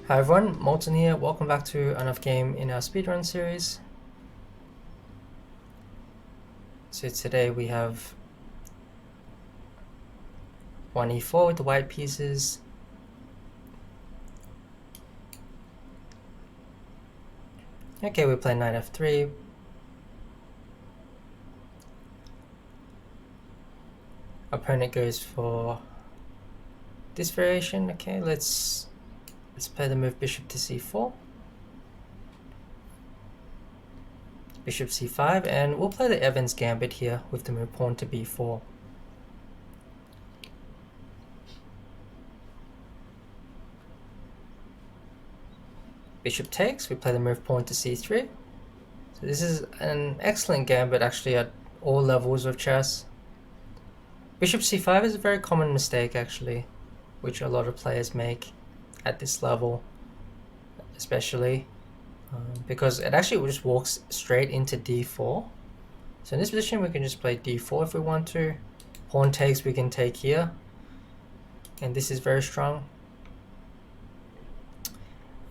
Hi everyone, Molton here. Welcome back to another game in our speedrun series. So today we have 1e4 with the white pieces. Okay, we play knight f3. Opponent goes for this variation. Okay, let's play the move bishop to c4. Bishop c5, and we'll play the Evans Gambit here with the move pawn to b4. Bishop takes, we play the move pawn to c3. So this is an excellent gambit actually at all levels of chess. Bishop c5 is a very common mistake actually, which a lot of players make at this level, especially because it actually just walks straight into d4. So in this position we can just play d4 if we want to. Pawn takes, we can take here, and this is very strong.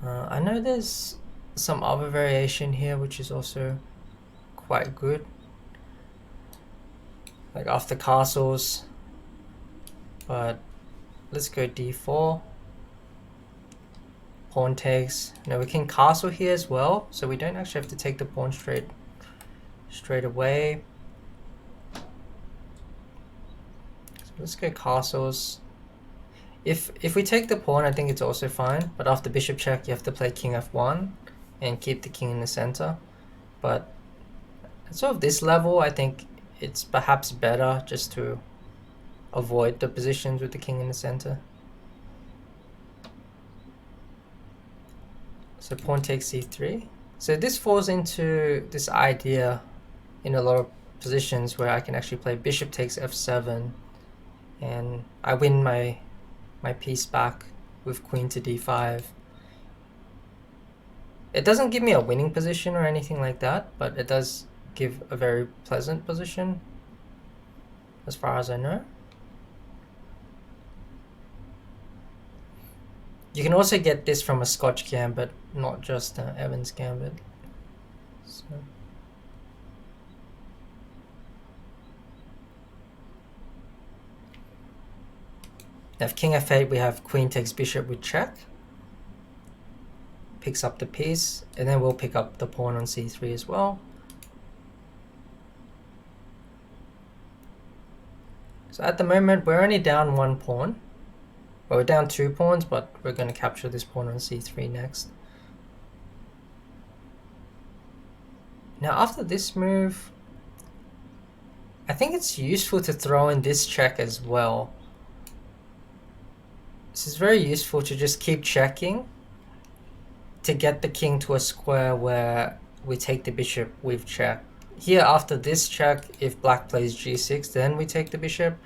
I know there's some other variation here which is also quite good, like after castles, but let's go d4. Pawn takes. Now we can castle here as well, so we don't actually have to take the pawn straight away. So let's go castles. If we take the pawn, I think it's also fine, but after bishop check you have to play king f1 and keep the king in the center. But at sort of this level, I think it's perhaps better just to avoid the positions with the king in the center. So pawn takes c3. So this falls into this idea in a lot of positions where I can actually play bishop takes f7 and I win my piece back with queen to d5. It doesn't give me a winning position or anything like that, but it does give a very pleasant position as far as I know. You can also get this from a Scotch Gambit, not just Evans Gambit. So. Now if king f8, we have queen takes bishop with check. Picks up the piece, and then we'll pick up the pawn on c3 as well. So at the moment, we're only down one pawn. Well, we're down 2 pawns, but we're going to capture this pawn on c3 next. Now after this move, I think it's useful to throw in this check as well. This is very useful to just keep checking to get the king to a square where we take the bishop with check. Here after this check, if black plays g6, then we take the bishop,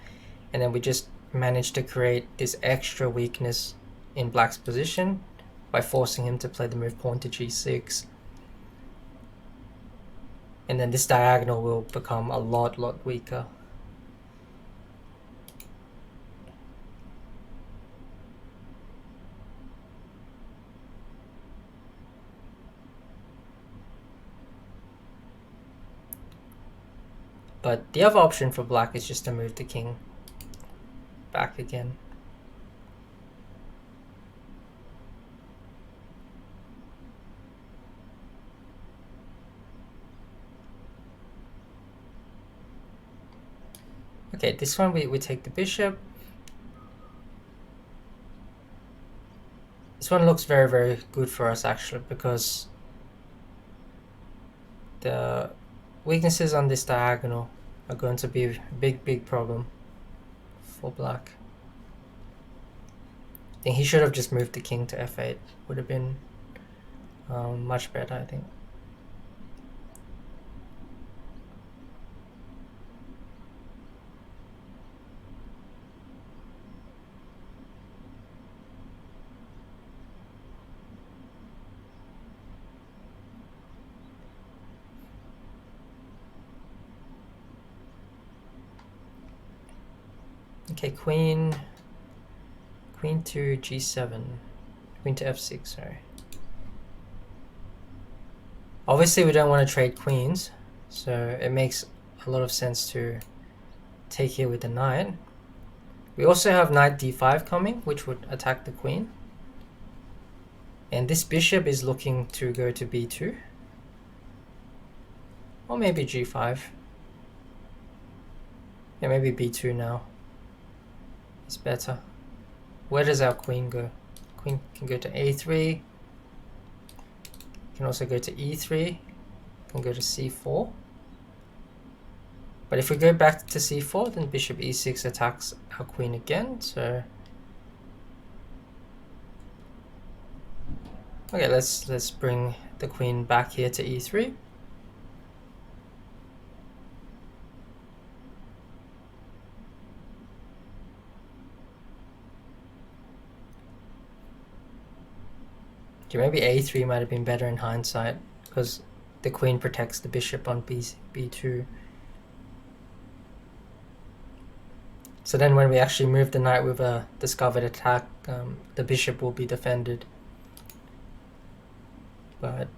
and then we just manage to create this extra weakness in black's position by forcing him to play the move pawn to g6. And then this diagonal will become a lot weaker. But the other option for black is just to move the king back again. Okay, this one we take the bishop. This one looks very good for us actually, because the weaknesses on this diagonal are going to be a big problem for black. I think he should have just moved the king to f8. Would have been much better, I think. Okay, queen to g7. Queen to f6, sorry. Obviously we don't want to trade queens, so it makes a lot of sense to take here with the knight. We also have knight d5 coming, which would attack the queen. And this bishop is looking to go to b2. Or maybe g5. Yeah, maybe b2 now. It's better. Where does our queen go? Queen can go to a3. Can also go to e3. Can go to c4. But if we go back to c4, then bishop e6 attacks our queen again. So okay, let's bring the queen back here to e3. Okay, maybe a3 might have been better in hindsight because the queen protects the bishop on b2. So then when we actually move the knight with a discovered attack, the bishop will be defended. But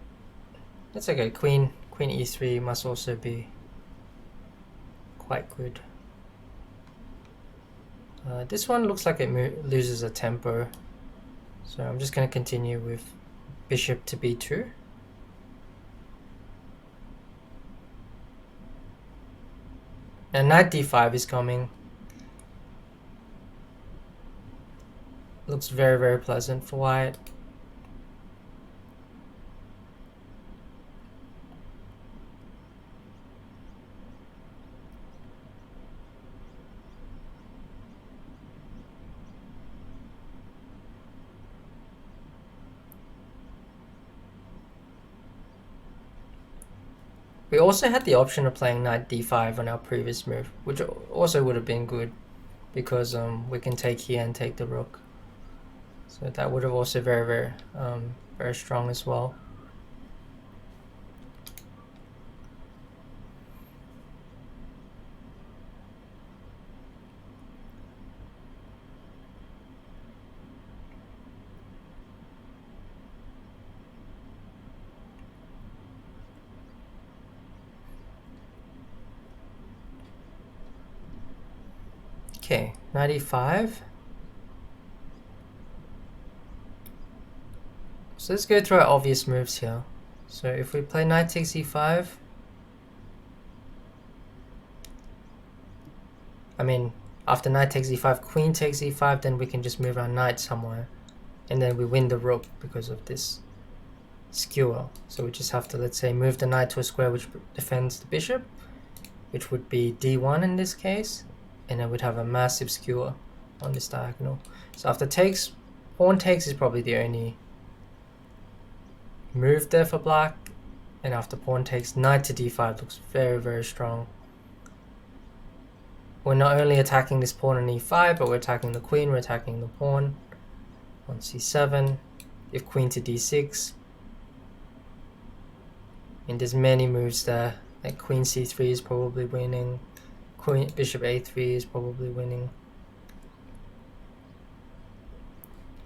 that's okay. Queen e3 must also be quite good. This one looks like it loses a tempo. So I'm just going to continue with bishop to b2. And knight d5 is coming. Looks very, very pleasant for white. We also had the option of playing knight d5 on our previous move, which also would have been good because we can take here and take the rook. So that would have also very strong as well. Okay, knight e5. So let's go through our obvious moves here. So if we play knight takes e5, I mean, after knight takes e5, queen takes e5, then we can just move our knight somewhere. And then we win the rook because of this skewer. So we just have to, let's say, move the knight to a square which defends the bishop, which would be d1 in this case. And then we'd have a massive skewer on this diagonal. So after takes, pawn takes is probably the only move there for black. And after pawn takes, knight to d5 looks very, very strong. We're not only attacking this pawn on e5, but we're attacking the queen, we're attacking the pawn on c7. If queen to d6. And there's many moves there. Like queen c3 is probably winning. Bishop a3 is probably winning.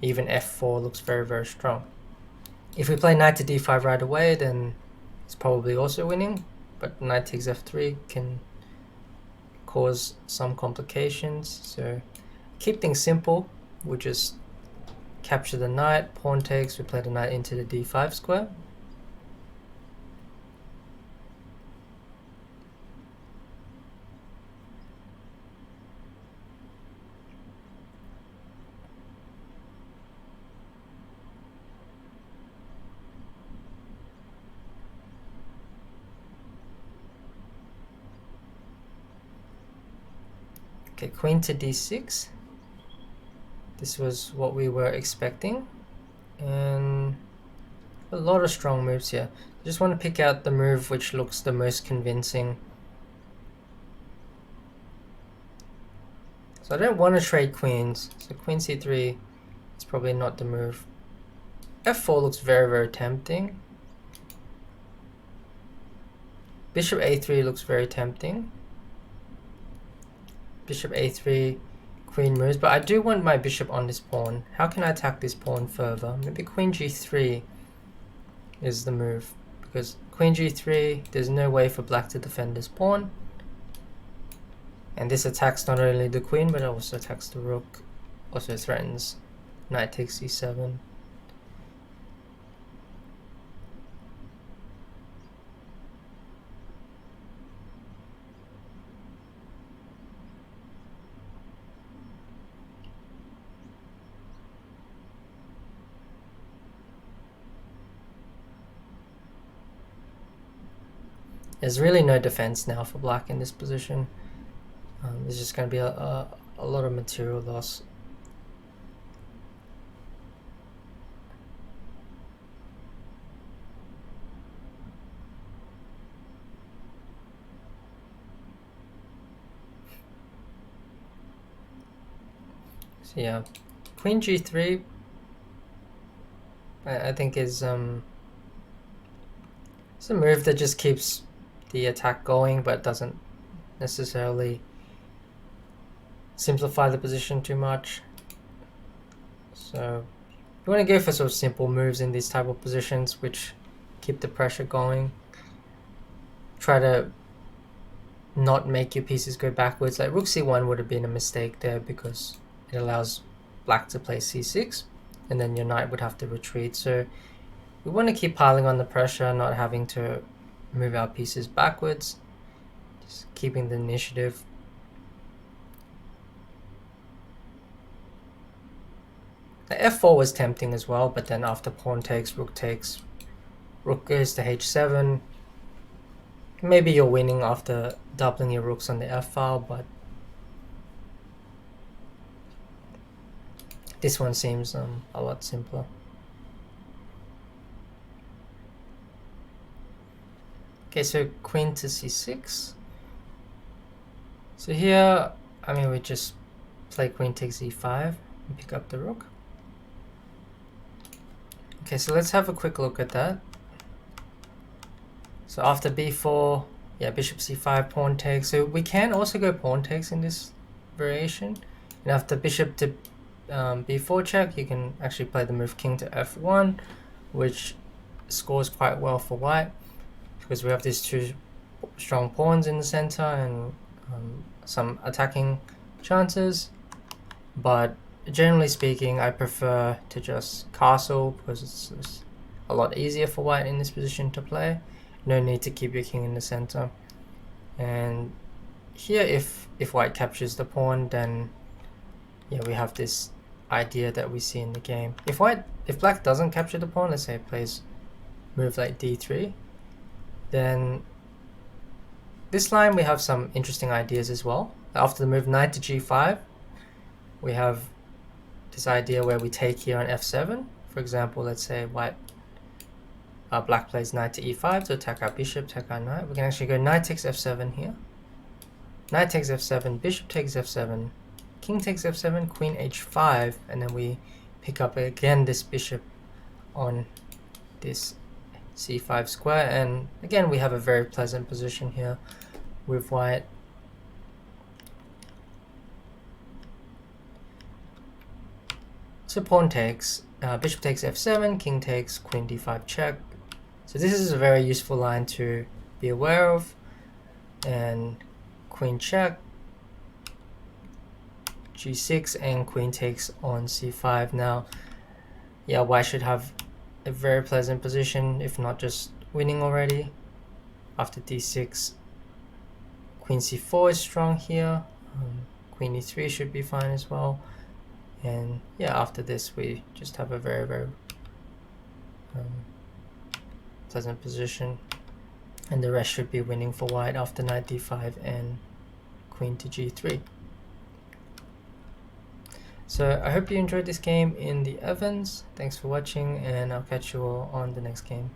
Even f4 looks very, very strong. If we play knight to d5 right away, then it's probably also winning. But knight takes f3 can cause some complications. So keep things simple. We'll just capture the knight, pawn takes, we play the knight into the d5 square. Okay, queen to d6. This was what we were expecting. And a lot of strong moves here. Just want to pick out the move which looks the most convincing. So I don't want to trade queens. So queen c3 is probably not the move. f4 looks very, very tempting. Bishop a3 looks very tempting. Bishop a3, queen moves, but I do want my bishop on this pawn. How can I attack this pawn further? Maybe queen g3 is the move, because queen g3, there's no way for black to defend this pawn. And this attacks not only the queen, but it also attacks the rook. Also threatens knight takes c7. There's really no defense now for black in this position. There's just going to be a lot of material loss. So yeah, queen g3 I think is it's a move that just keeps the attack going, but doesn't necessarily simplify the position too much. So you want to go for sort of simple moves in these type of positions which keep the pressure going. Try to not make your pieces go backwards. Like rook c1 would have been a mistake there because it allows black to play c6 and then your knight would have to retreat. So we want to keep piling on the pressure, not having to move our pieces backwards, just keeping the initiative. The f4 was tempting as well, but then after pawn takes, rook goes to h7. Maybe you're winning after doubling your rooks on the f file, but this one seems a lot simpler. Okay, so queen to c6. So here, I mean, we just play queen takes e5 and pick up the rook. Okay, so let's have a quick look at that. So after b4, yeah, bishop c5, pawn takes. So we can also go pawn takes in this variation. And after bishop to b4 check, you can actually play the move king to f1, which scores quite well for white, because we have these two strong pawns in the center and some attacking chances. But generally speaking, I prefer to just castle because it's a lot easier for white in this position to play. No need to keep your king in the center. And here, if white captures the pawn, then yeah, we have this idea that we see in the game. If black doesn't capture the pawn, let's say it plays move like d3, then this line we have some interesting ideas as well. After the move knight to g5, we have this idea where we take here on f7. For example, let's say black plays knight to e5 to attack our bishop, attack our knight. We can actually go knight takes f7 here. Knight takes f7, bishop takes f7, king takes f7, queen h5, and then we pick up again this bishop on this c5 square, and again we have a very pleasant position here with white. So pawn takes, bishop takes f7, king takes, queen d5 check. So this is a very useful line to be aware of. And queen check, g6, and queen takes on c5. Now, yeah, white should have a very pleasant position, if not just winning already. After d6, queen c4 is strong here. Queen e3 should be fine as well. And yeah, after this we just have a very, very pleasant position, and the rest should be winning for white after knight d5 and queen to g3. So I hope you enjoyed this game in the Evans. Thanks for watching, and I'll catch you all on the next game.